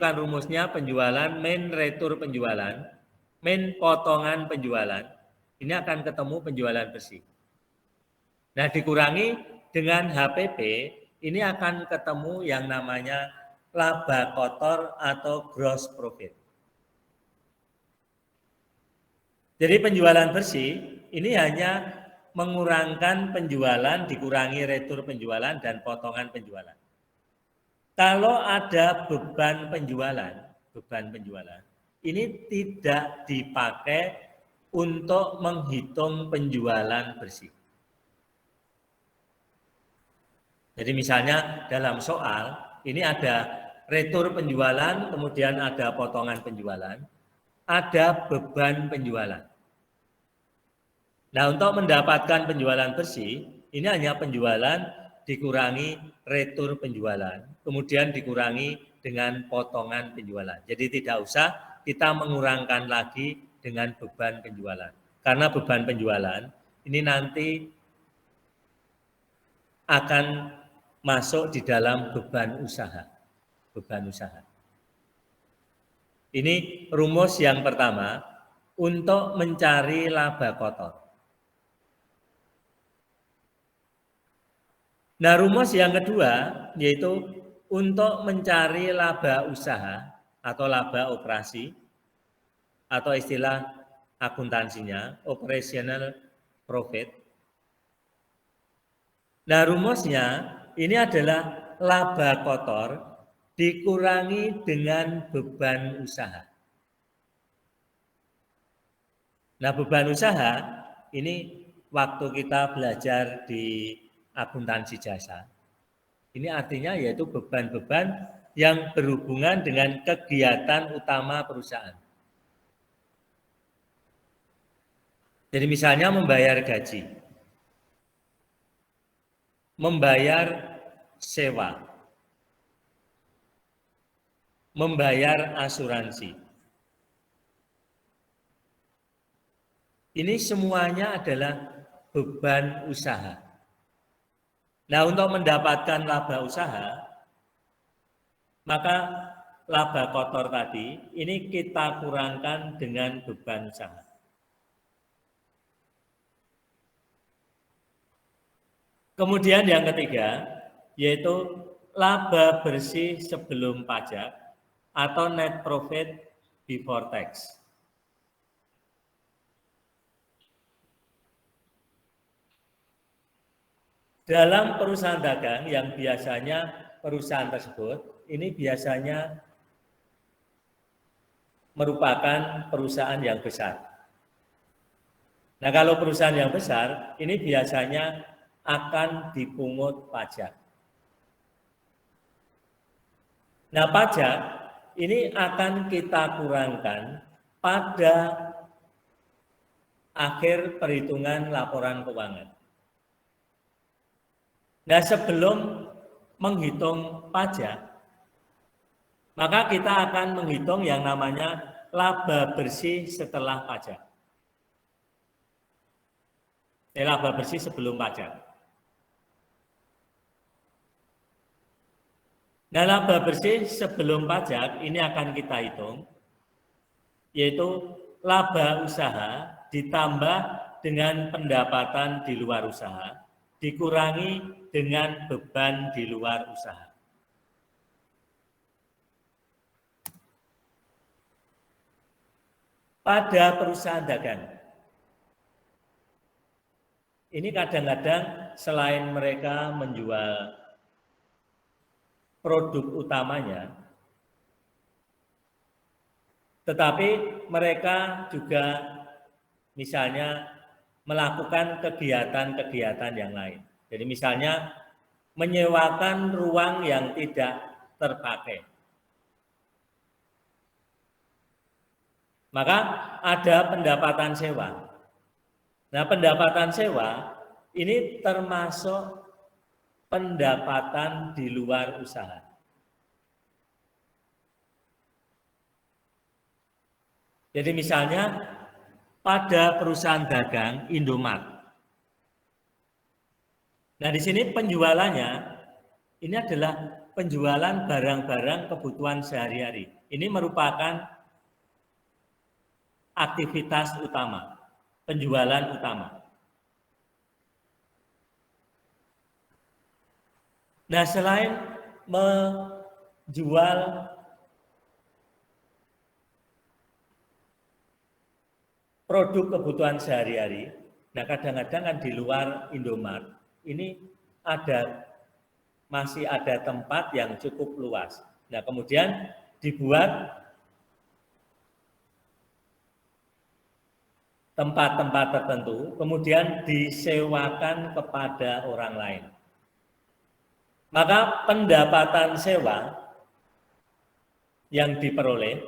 kan rumusnya penjualan, min retur penjualan, min potongan penjualan, ini akan ketemu penjualan bersih. Nah, dikurangi dengan HPP, ini akan ketemu yang namanya laba kotor atau gross profit. Jadi penjualan bersih ini hanya mengurangkan penjualan, dikurangi retur penjualan dan potongan penjualan. Kalau ada beban penjualan, ini tidak dipakai untuk menghitung penjualan bersih. Jadi misalnya dalam soal, ini ada retur penjualan, kemudian ada potongan penjualan, ada beban penjualan. Nah, untuk mendapatkan penjualan bersih, ini hanya penjualan dikurangi retur penjualan, kemudian dikurangi dengan potongan penjualan. Jadi tidak usah kita mengurangkan lagi dengan beban penjualan. Karena beban penjualan ini nanti akan masuk di dalam beban usaha. Ini rumus yang pertama untuk mencari laba kotor. Nah, rumus yang kedua yaitu untuk mencari laba usaha atau laba operasi atau istilah akuntansinya operational profit. Nah, rumusnya ini adalah laba kotor dikurangi dengan beban usaha. Nah, beban usaha ini waktu kita belajar di akuntansi jasa. Ini artinya yaitu beban-beban yang berhubungan dengan kegiatan utama perusahaan. Jadi misalnya membayar gaji, membayar sewa, membayar asuransi. Ini semuanya adalah beban usaha. Nah, untuk mendapatkan laba usaha, maka laba kotor tadi ini kita kurangkan dengan beban usaha. Kemudian yang ketiga, yaitu laba bersih sebelum pajak atau net profit before tax. Dalam perusahaan dagang yang biasanya perusahaan tersebut, ini biasanya merupakan perusahaan yang besar. Nah, kalau perusahaan yang besar, ini biasanya akan dipungut pajak. Nah, pajak ini akan kita kurangkan pada akhir perhitungan laporan keuangan. Nah, sebelum menghitung pajak, maka kita akan menghitung yang namanya laba bersih setelah pajak. Laba bersih sebelum pajak. Nah, laba bersih sebelum pajak ini akan kita hitung, yaitu laba usaha ditambah dengan pendapatan di luar usaha, dikurangi dengan beban di luar usaha. Pada perusahaan dagang, ini kadang-kadang selain mereka menjual produk utamanya, tetapi mereka juga misalnya melakukan kegiatan-kegiatan yang lain. Jadi misalnya menyewakan ruang yang tidak terpakai. Maka ada pendapatan sewa. Nah, pendapatan sewa ini termasuk pendapatan di luar usaha. Jadi misalnya pada perusahaan dagang Indomart. Nah, di sini penjualannya ini adalah penjualan barang-barang kebutuhan sehari-hari. Ini merupakan aktivitas utama, penjualan utama. Nah, selain menjual produk kebutuhan sehari-hari, nah kadang-kadang kan di luar Indomart, ini masih ada tempat yang cukup luas. Nah, kemudian dibuat tempat-tempat tertentu, kemudian disewakan kepada orang lain. Maka pendapatan sewa yang diperoleh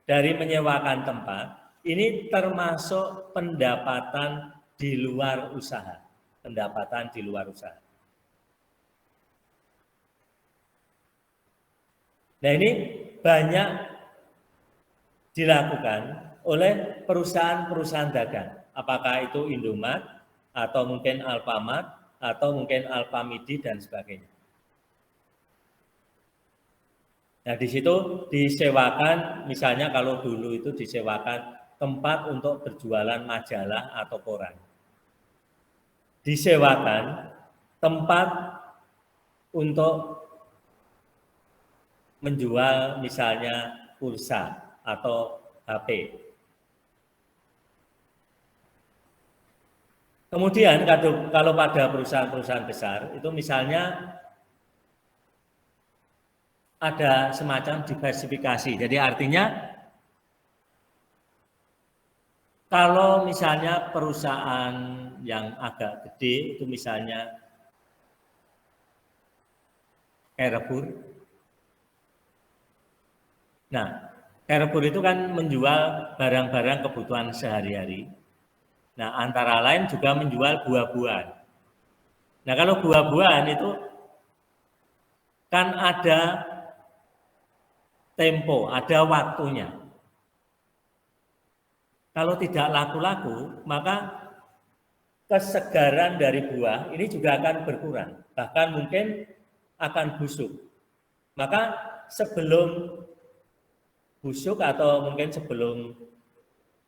dari menyewakan tempat, ini termasuk pendapatan di luar usaha. Pendapatan di luar usaha. Nah, ini banyak dilakukan oleh perusahaan-perusahaan dagang. Apakah itu Indomart, atau mungkin Alfamart, atau mungkin Alfamidi, dan sebagainya. Nah, di situ disewakan, misalnya kalau dulu itu disewakan tempat untuk berjualan majalah atau koran. Disewakan tempat untuk menjual misalnya pulsa atau HP. Kemudian kalau pada perusahaan-perusahaan besar, itu misalnya ada semacam diversifikasi. Jadi artinya kalau misalnya perusahaan yang agak gede itu misalnya Carrefour. Nah, Carrefour itu kan menjual barang-barang kebutuhan sehari-hari. Nah, antara lain juga menjual buah-buahan. Nah, kalau buah-buahan itu kan ada tempo, ada waktunya. Kalau tidak laku-laku, maka kesegaran dari buah ini juga akan berkurang, bahkan mungkin akan busuk. Maka sebelum busuk atau mungkin sebelum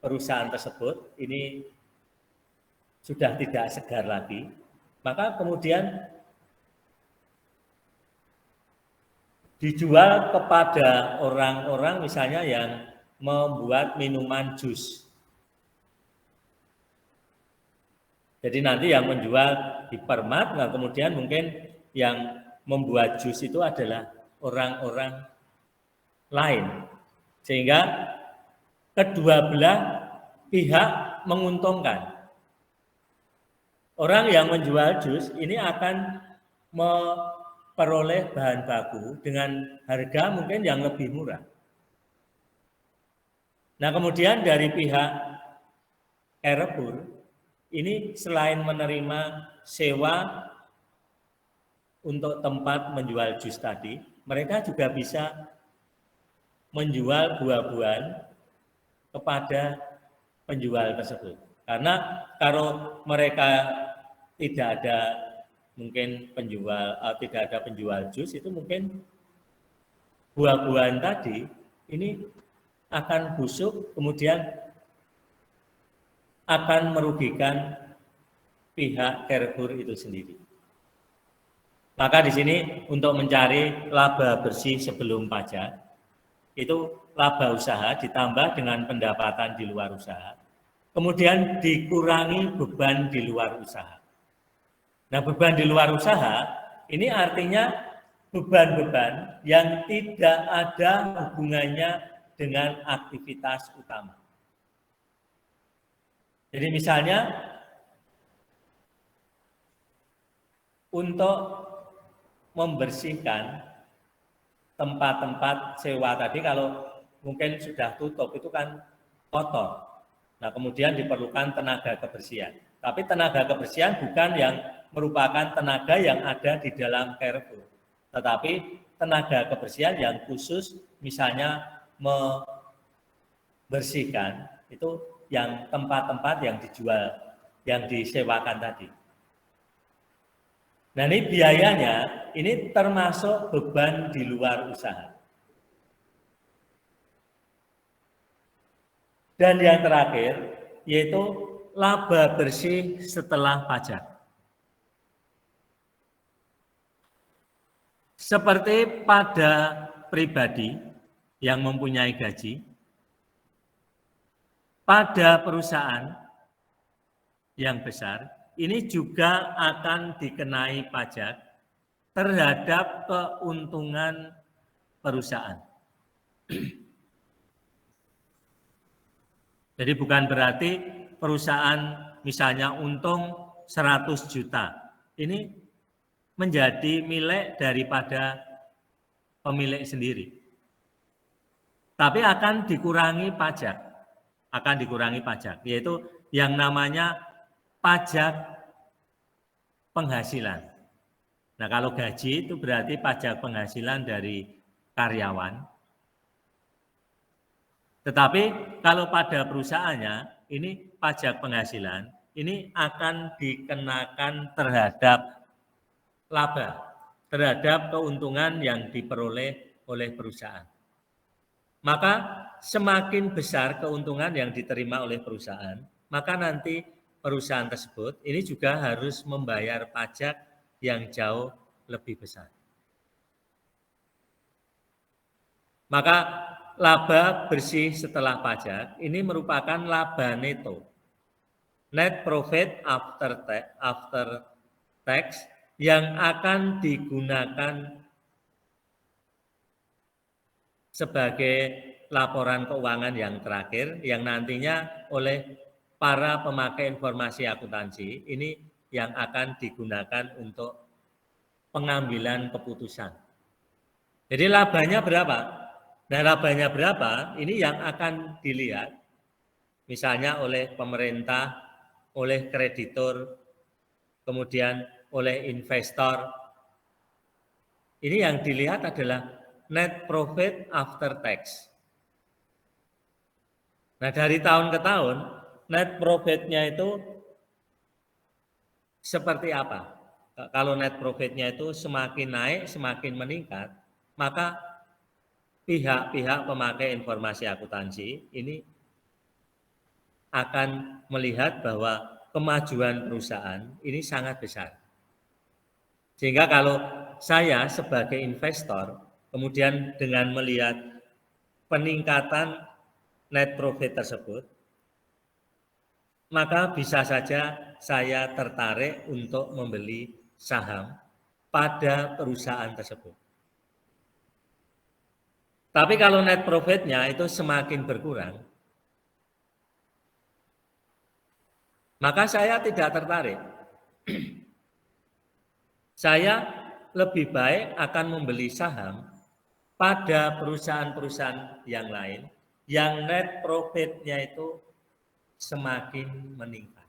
perusahaan tersebut ini sudah tidak segar lagi, maka kemudian dijual kepada orang-orang misalnya yang membuat minuman jus. Jadi nanti yang menjual hipermart, nah kemudian mungkin yang membuat jus itu adalah orang-orang lain. Sehingga kedua belah pihak menguntungkan. Orang yang menjual jus ini akan memperoleh bahan baku dengan harga mungkin yang lebih murah. Nah, kemudian dari pihak Carrefour ini selain menerima sewa untuk tempat menjual jus tadi, mereka juga bisa menjual buah-buahan kepada penjual tersebut. Karena kalau mereka tidak ada mungkin tidak ada penjual jus, itu mungkin buah-buahan tadi ini akan busuk, kemudian akan merugikan pihak Carrefour itu sendiri. Maka di sini untuk mencari laba bersih sebelum pajak, itu laba usaha ditambah dengan pendapatan di luar usaha, kemudian dikurangi beban di luar usaha. Nah, beban di luar usaha ini artinya beban-beban yang tidak ada hubungannya dengan aktivitas utama. Jadi misalnya untuk membersihkan tempat-tempat sewa tadi, kalau mungkin sudah tutup itu kan kotor. Nah, kemudian diperlukan tenaga kebersihan. Tapi tenaga kebersihan bukan yang merupakan tenaga yang ada di dalam Carrefour, tetapi tenaga kebersihan yang khusus misalnya membersihkan itu yang tempat-tempat yang dijual, yang disewakan tadi. Nah, ini biayanya, ini termasuk beban di luar usaha. Dan yang terakhir, yaitu laba bersih setelah pajak. Seperti pada pribadi yang mempunyai gaji, pada perusahaan yang besar, ini juga akan dikenai pajak terhadap keuntungan perusahaan. Jadi bukan berarti perusahaan misalnya untung 100 juta. Ini menjadi milik daripada pemilik sendiri. Tapi akan dikurangi pajak, yaitu yang namanya pajak penghasilan. Nah, kalau gaji itu berarti pajak penghasilan dari karyawan. Tetapi kalau pada perusahaannya, ini pajak penghasilan, ini akan dikenakan terhadap laba, terhadap keuntungan yang diperoleh oleh perusahaan. Maka semakin besar keuntungan yang diterima oleh perusahaan, maka nanti perusahaan tersebut ini juga harus membayar pajak yang jauh lebih besar. Maka laba bersih setelah pajak ini merupakan laba neto. Net profit after tax yang akan digunakan sebagai laporan keuangan yang terakhir yang nantinya oleh para pemakai informasi akuntansi ini yang akan digunakan untuk pengambilan keputusan. Jadi labanya berapa? Nah, labanya berapa? Ini yang akan dilihat misalnya oleh pemerintah, oleh kreditur, kemudian oleh investor. Ini yang dilihat adalah net profit after tax. Nah, dari tahun ke tahun, net profit-nya itu seperti apa? Kalau net profit-nya itu semakin naik, semakin meningkat, maka pihak-pihak pemakai informasi akuntansi ini akan melihat bahwa kemajuan perusahaan ini sangat besar. Sehingga kalau saya sebagai investor, kemudian dengan melihat peningkatan net profit tersebut, maka bisa saja saya tertarik untuk membeli saham pada perusahaan tersebut. Tapi kalau net profit-nya itu semakin berkurang, maka saya tidak tertarik. Saya lebih baik akan membeli saham pada perusahaan-perusahaan yang lain yang net profit-nya itu semakin meningkat.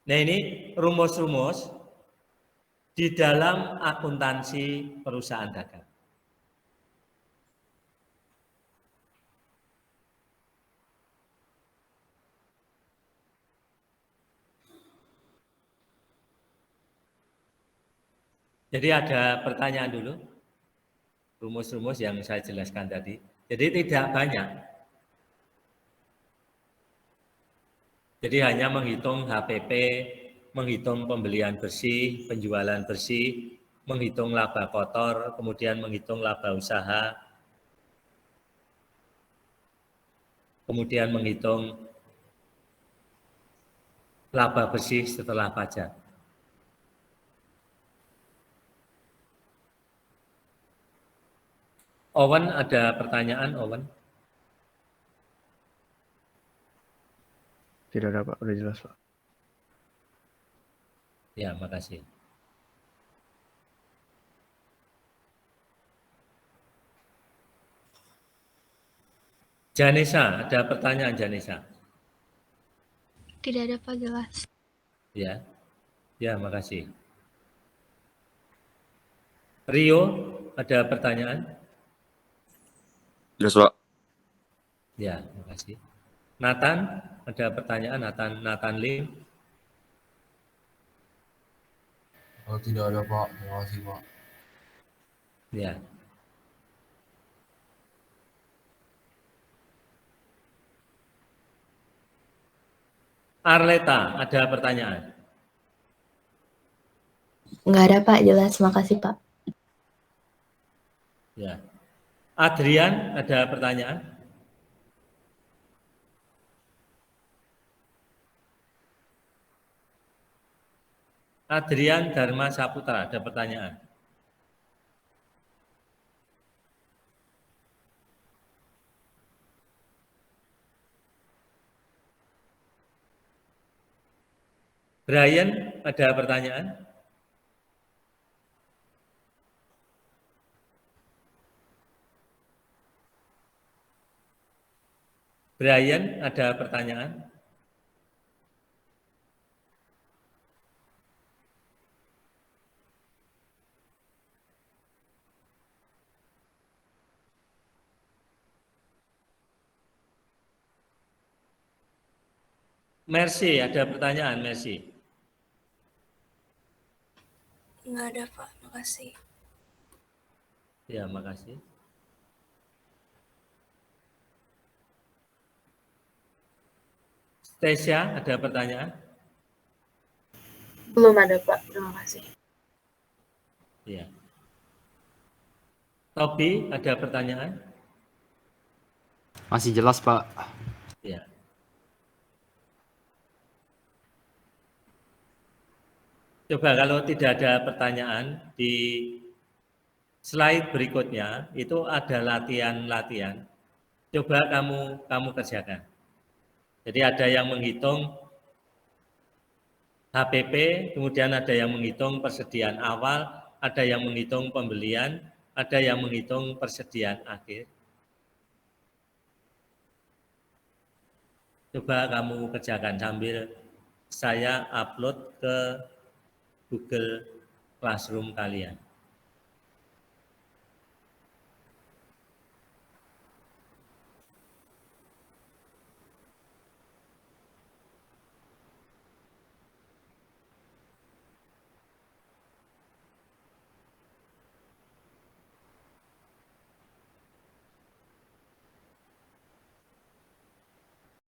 Nah, ini rumus-rumus di dalam akuntansi perusahaan dagang. Jadi ada pertanyaan dulu, rumus-rumus yang saya jelaskan tadi. Jadi tidak banyak. Jadi hanya menghitung HPP, menghitung pembelian bersih, penjualan bersih, menghitung laba kotor, kemudian menghitung laba usaha, kemudian menghitung laba bersih setelah pajak. Owen, ada pertanyaan, Owen? Tidak ada, Pak. Udah jelas, Pak. Ya, makasih. Janesa, ada pertanyaan Janesa? Tidak ada, Pak, jelas. Ya, ya, makasih. Rio, ada pertanyaan? Jelas, Pak. Ya, makasih. Nathan, ada pertanyaan? Nathan Lim? Oh, tidak ada Pak, terima kasih Pak. Ya. Arleta, ada pertanyaan? Nggak ada Pak, jelas. Makasih Pak. Ya. Adrian, ada pertanyaan? Adrian Dharma Saputra, ada pertanyaan? Brian, ada pertanyaan? Brian, ada pertanyaan? Mercy, ada pertanyaan, Mercy? Nggak ada, Pak. Makasih. Ya, makasih. Stasia, ada pertanyaan? Belum ada Pak, terima kasih. Ya. Tobi, ada pertanyaan? Masih jelas, Pak. Ya. Coba kalau tidak ada pertanyaan, di slide berikutnya itu ada latihan-latihan. Coba kamu kerjakan. Jadi ada yang menghitung HPP, kemudian ada yang menghitung persediaan awal, ada yang menghitung pembelian, ada yang menghitung persediaan akhir. Coba kamu kerjakan sambil saya upload ke Google Classroom kalian.